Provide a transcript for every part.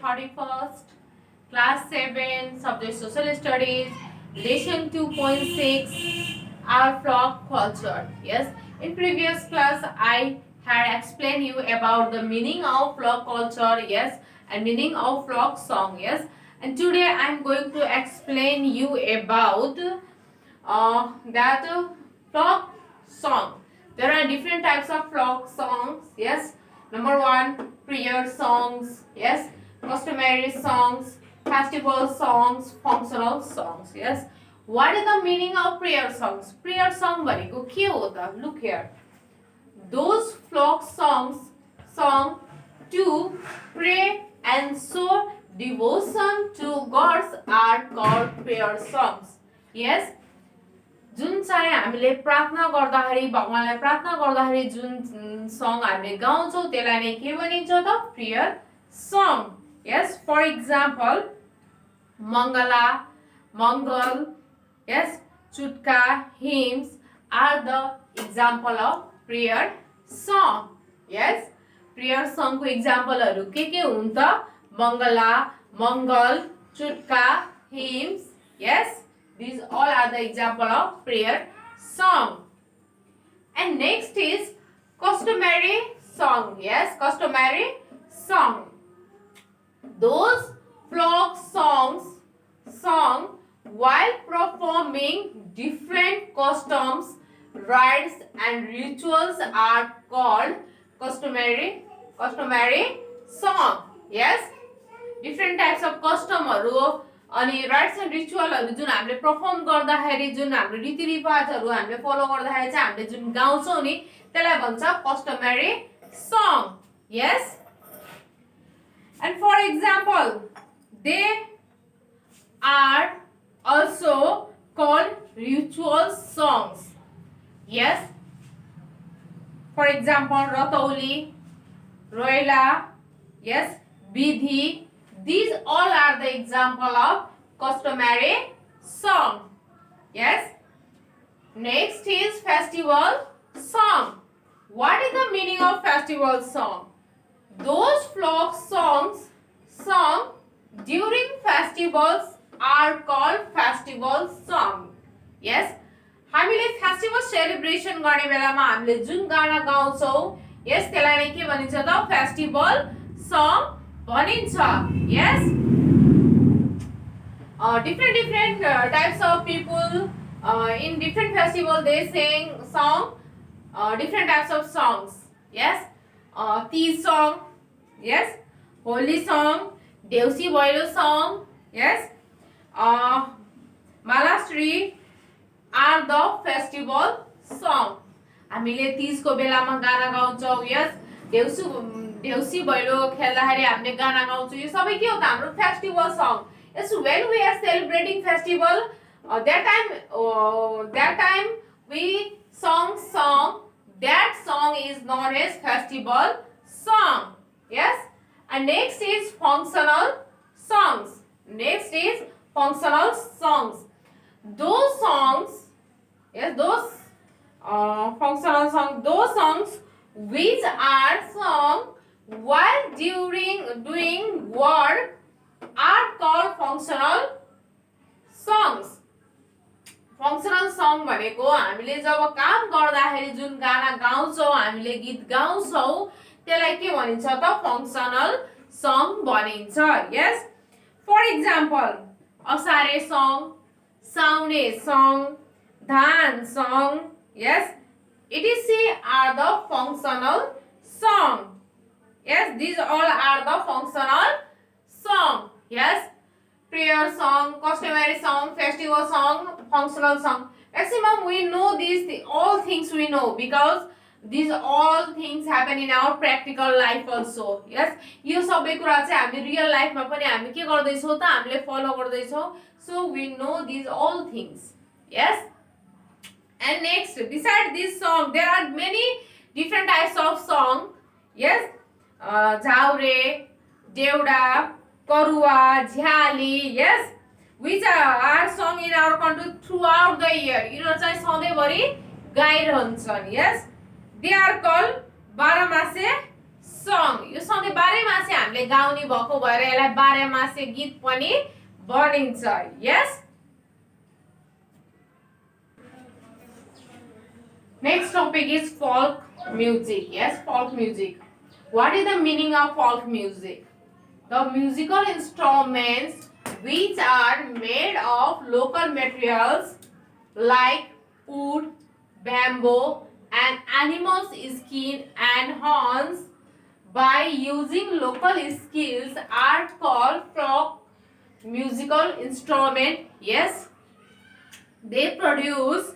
31st, Class 7, Subject Social Studies, Lesson 2.6, our folk culture. Yes, in previous class I had explained you about the meaning of folk culture, yes, and meaning of folk song, yes. And today I am going to explain you about that folk song. There are different types of folk songs, yes. Number one, prayer songs, yes, customary songs, festival songs, functional songs, yes. What is the meaning of prayer songs? Prayer song भनेको के हो त? Look here. Those folk songs sung to pray and show devotion to gods are called prayer songs. Yes. जुन चाहिँ हामीले प्रार्थना गर्दाखेरि भगवानलाई प्रार्थना गर्दाखेरि जुन सङ हामीले गाउँछौँ त्यसलाई नै के भनिन्छ त? Prayer song. Yes, for example Mangala, Mangal, yes, Chutka, hymns are the example of prayer song. Yes, prayer सङको इक्जाम्पलहरू के हुन् त? Mangala, Mangal, Chutka, hymns. Yes, these all are the example of prayer song. And next is customary song. Yes, customary song. Those folk songs sung while performing different customs, rites and rituals are called customary song. Yes, different types of custom अनि rights end रिचुअलहरु जुन हामीले perform गर्दाखेरि जुन हाम्रो रीतिरिवाजहरु हामीले फलो गर्दाखेरि चाहिँ हामीले जुन गाउँछौं नि त्यसलाई भन्छ customary song. Yes, and for example they are also called ritual songs. Yes, for example Ratauli, Roila, yes, Vidhi. These all are the example of customary song. Yes. Next is festival song. What is the meaning of festival song? Those folk songs sung during festivals are called festival song. Yes. हामीले festival celebration गर्ने बेलामा हामीले जुन गाना गाउँछौं yes त्यसलाई नै के भनिन्छ त? फेस्टिभल सङ भनिन्छ. Yes, different types of people in different festival they sing song, different types of songs. Yes, Teej song, yes, Holi song, Deusi Boilo song, yes, Malastri are the festival song. हामीले तीजको बेलामा गाना गाउँछौं. Yes, Deusi Bhailo खेल्दाखेरि हामीले गाना गाउँछौं. यो सबै के हो त? हाम्रो फेस्टिभल सङ. Yes, when we are celebrating festival, that time we song, that song is known as festival song. Yes, and next is functional songs. Next is functional songs. Those songs, yes, those functional songs, those songs which are sung while doing work are called functional songs. Functional song भनेको हामीले जब काम गर्दाखेरि जुन गाना गाउँछौं, हामीले गीत गाउँछौं त्यसलाई के भनिन्छ त? फंक्शनल सङ भनिन्छ. यस, फर एक्जाम्पल असारे सङ, साउने सङ, धान सङ, yes, etc are the functional song. Yes, these all are the functional song. Yes, prayer song, customary song, festival song, functional song. Maximum we know these all things we know because these all things happen in our practical life also. Yes, यो सबै कुरा चाहिँ हामी real लाइफमा पनि हामी के गर्दै छौं त? हामीले फलो गर्दै छौं. So we know these all things. Yes. And next, beside this song, there are many different types of song. Yes, Jhaure, Devda, Karua, Jhali. Yes, which are sung in our country throughout the year. You know, चाहिँ सधैँभरि गाइरहन्छन्. Yes, they are called Baramase सङ यो सधैँ बाह्रैमासे हामीले गाउने भएको भएर यसलाई बाह्रैमासे गीत पनि भनिन्छ yes Next topic is folk music. Yes, folk music. What is the meaning of folk music? The musical instruments which are made of local materials like wood, bamboo, and animals' skin and horns by using local skills are called folk musical instrument. Yes, they produce.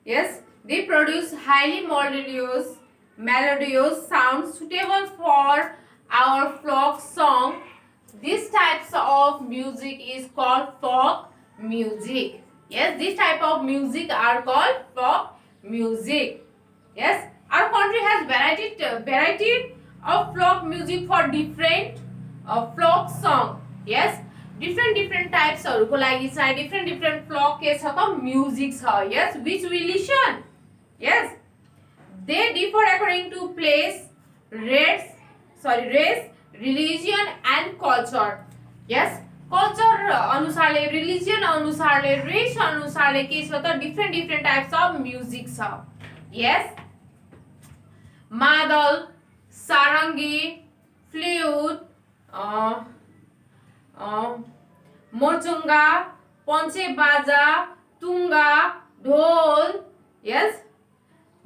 Yes, they produce highly melodious sounds suitable for our folk song. These types of music is called folk music. Yes, this type of music are called folk music. Yes, our country has variety of folk music for different folk song. Yes, different types को लागि चाहिँ different folk के छ त music छ. Yes, which we listen. Yes, they differ according to place, race, religion and culture. Yes, culture अनुसारले, religion अनुसारले, race अनुसारले के छ त different types of music छ. Yes, मादल, सारङ्गी, flute, मोर्चुङ्गा, पञ्चे बाजा, तुङ्गा, ढोल, yes,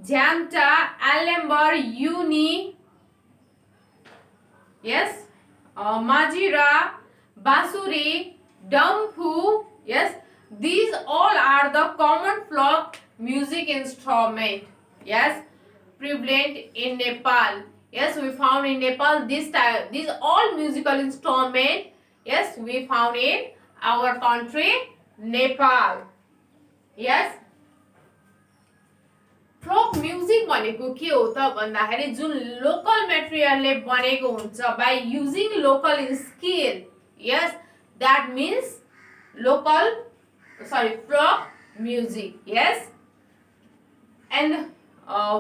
झ्याम्टा, आलेम्बर, युनी, yes, माजिरा, बाँसुरी, Damphu, yes, these all are the common folk music instrument. Yes, prevalent in Nepal. Yes, we found in Nepal these all musical instrument. Yes, we found in our country Nepal. Yes, folk music भनेको के हो त भन्दाखेरि जुन local मेटेरियलले बनेको हुन्छ by using local skill. Yes, that means folk music. Yes, and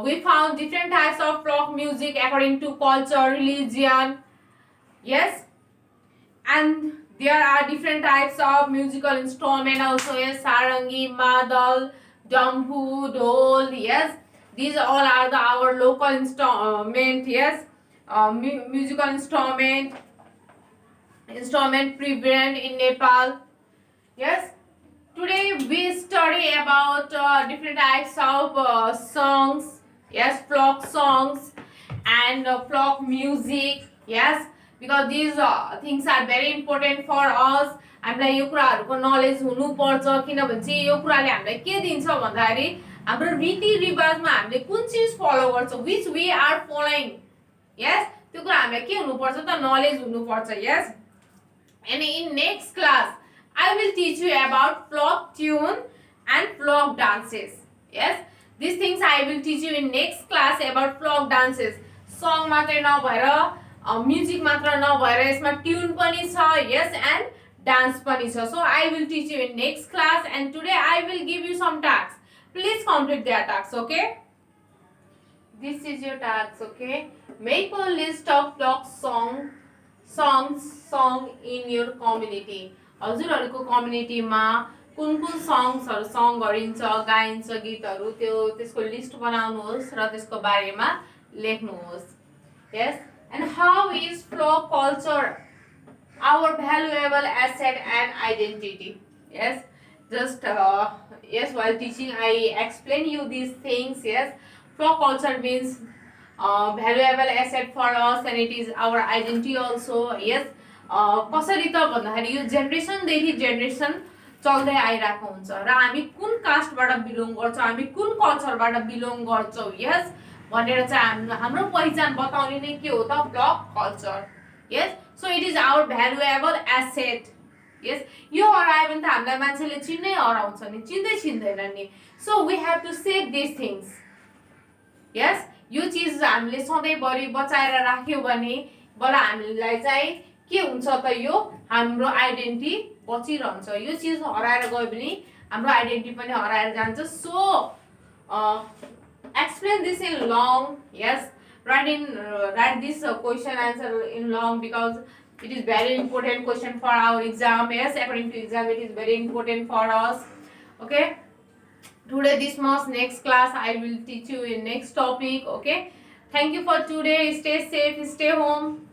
we found different types of folk music according to culture, religion. Yes, and there are different types of musical instrument also. Yes, sarangi, madal, dampu, dhol. Yes, these all are our local instrument. Yes, musical instrument prevalent in Nepal. Yes, today we study about different types of songs. Yes, folk songs and folk music. Yes, because these things are very important for us. हामीलाई यो कुराहरुको knowledge हुनु पर्छ किनभने चाहिँ यो कुराले हामीलाई के दिन्छ भन्दाखेरि हाम्रो रीतिरिवाजमा हामीले कुन चीज फलो गर्छौं which we are following. Yes, त्यो कुरा हामीलाई के हुनु पर्छ त नलेज हुनु पर्छ. Yes, and in next class I will teach you about folk tune and folk dances. Yes, these things I will teach you in next class about folk dances. Song मात्रै नभएर म्युजिक मात्र नभएर यसमा tune पनि छ. Yes, and dance pani cha. So I will teach you in next class, and today I will give you some tasks. Please complete their tasks. Okay, this is your task. Okay, make a list of folk songs sung in your community. हजुरहरुको community मा कुन कुन songs हरु सङ गरिन्छ, गाइन्छ, गीतहरु त्यसको list बनाउनुहोस् र त्यसको बारेमा लेख्नुहोस्. Yes, and how is folk culture our valuable asset and identity? Yes, just yes, while teaching I explain you these things. Yes, folk culture means valuable asset for us and it is our identity also. Yes, कसरी त भन्दाखेरि यो जेनेरेसनदेखि generation चल्दै आइरहेको हुन्छ र हामी कुन कास्टबाट belong गर्छौं, हामी कुन कल्चरबाट बिलोङ गर्छौं. यस भनेर चाहिँ हाम्रो पहिचान बताउने नै के हो त folk culture. Yes, so it is our valuable asset. Yes, यो हरायो भने त हामीलाई मान्छेले चिन्नै हराउँछ नि, चिन्दैन नि. So we have to save these things. Yes, यो चीज हामीले सधैँभरि बचाएर राख्यौ भने बल्ल हामीलाई चाहिँ के हुन्छ त यो हाम्रो आइडेन्टिटी बचिरहन्छ. यो चीज हराएर गयो भने हाम्रो आइडेन्टिटी पनि हराएर जान्छ. So explain this in long. Yes, write this question answer in long, because it is very important question for our exam. Yes, according to exam it is very important for us. Okay, today this much. Next class I will teach you in next topic. Okay, thank you for today. Stay safe, stay home.